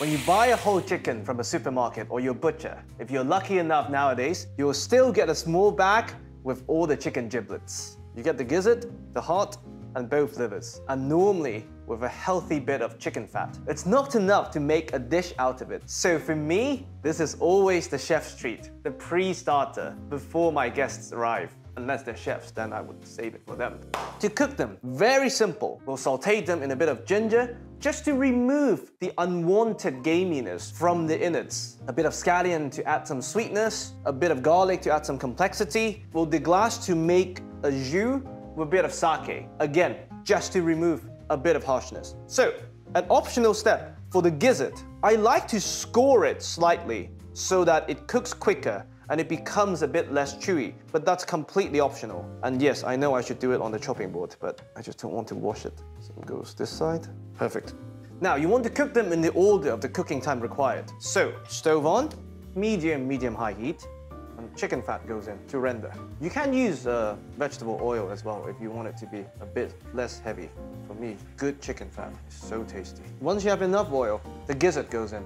When you buy a whole chicken from a supermarket or your butcher, if you're lucky enough nowadays, you'll still get a small bag with all the chicken giblets. You get the gizzard, the heart, and both livers, and normally with a healthy bit of chicken fat. It's not enough to make a dish out of it. So for me, this is always the chef's treat, the pre-starter before my guests arrive. Unless they're chefs, then I would save it for them. To cook them, very simple. We'll saute them in a bit of ginger just to remove the unwanted gaminess from the innards. A bit of scallion to add some sweetness, a bit of garlic to add some complexity. We'll deglace to make a jus with a bit of sake. Again, just to remove a bit of harshness. So, an optional step for the gizzard. I like to score it slightly so that it cooks quicker and it becomes a bit less chewy, but that's completely optional. And yes, I know I should do it on the chopping board, but I just don't want to wash it. So it goes this side. Perfect. Now, you want to cook them in the order of the cooking time required. So, stove on, medium-high heat, and chicken fat goes in to render. You can use vegetable oil as well if you want it to be a bit less heavy. For me, good chicken fat is so tasty. Once you have enough oil, the gizzard goes in.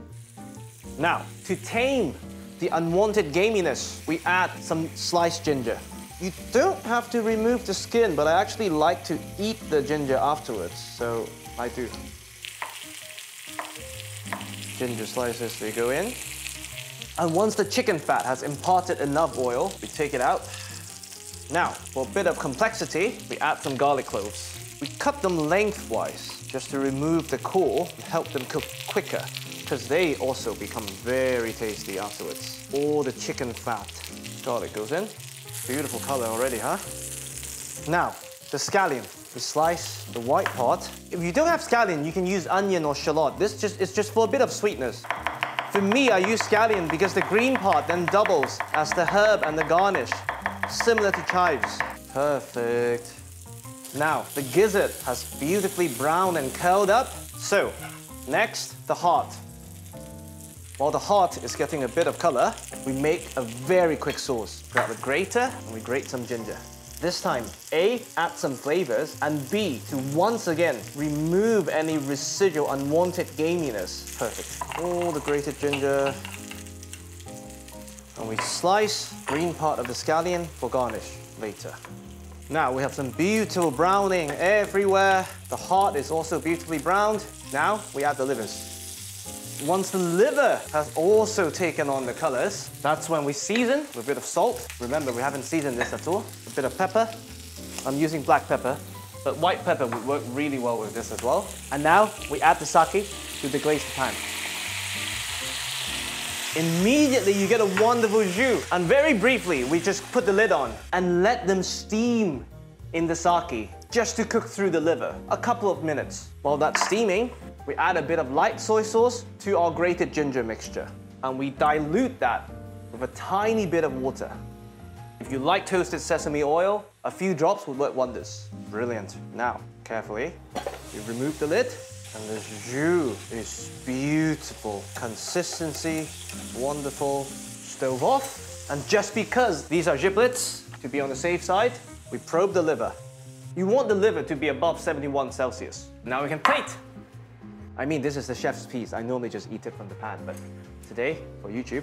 Now, to tame the unwanted gaminess, we add some sliced ginger. You don't have to remove the skin, but I actually like to eat the ginger afterwards, so I do. Ginger slices, they go in. And once the chicken fat has imparted enough oil, we take it out. Now, for a bit of complexity, we add some garlic cloves. We cut them lengthwise, just to remove the core and help them cook quicker, because they also become very tasty afterwards. All the chicken fat. Garlic goes in. Beautiful color already, huh? Now, the scallion. We slice the white part. If you don't have scallion, you can use onion or shallot. This is just for a bit of sweetness. For me, I use scallion because the green part then doubles as the herb and the garnish, similar to chives. Perfect. Now, the gizzard has beautifully browned and curled up. So, next, the heart. While the heart is getting a bit of color, we make a very quick sauce. Grab a grater and we grate some ginger. This time, A, add some flavors, and B, to once again remove any residual unwanted gaminess. Perfect. All the grated ginger. And we slice green part of the scallion for garnish later. Now we have some beautiful browning everywhere. The heart is also beautifully browned. Now we add the livers. Once the liver has also taken on the colors, that's when we season with a bit of salt. Remember, we haven't seasoned this at all. A bit of pepper. I'm using black pepper, but white pepper would work really well with this as well. And now we add the sake to deglaze the pan. Immediately you get a wonderful jus. And very briefly, we just put the lid on and let them steam in the sake just to cook through the liver. A couple of minutes. While that's steaming, we add a bit of light soy sauce to our grated ginger mixture. And we dilute that with a tiny bit of water. If you like toasted sesame oil, a few drops would work wonders. Brilliant. Now, carefully, we remove the lid. And the jus is beautiful. Consistency, wonderful. Stove off. And just because these are giblets, to be on the safe side, we probe the liver. You want the liver to be above 71 Celsius. Now we can plate. I mean, this is the chef's piece. I normally just eat it from the pan, but today, for YouTube,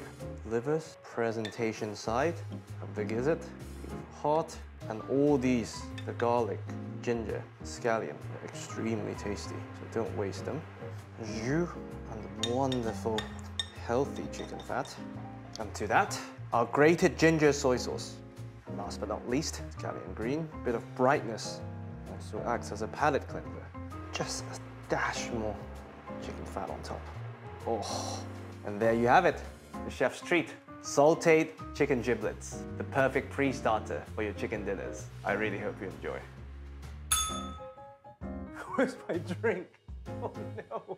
livers, presentation side of the gizzard, heart, and all these, the garlic, ginger, scallion, are extremely tasty, so don't waste them. Jus and wonderful, healthy chicken fat. And to that, our grated ginger soy sauce. Last but not least, scallion green, a bit of brightness, also acts as a palate cleanser. Just a dash more chicken fat on top. Oh, and there you have it, the chef's treat. Sauteed chicken giblets, the perfect pre-starter for your chicken dinners. I really hope you enjoy. Where's my drink? Oh no.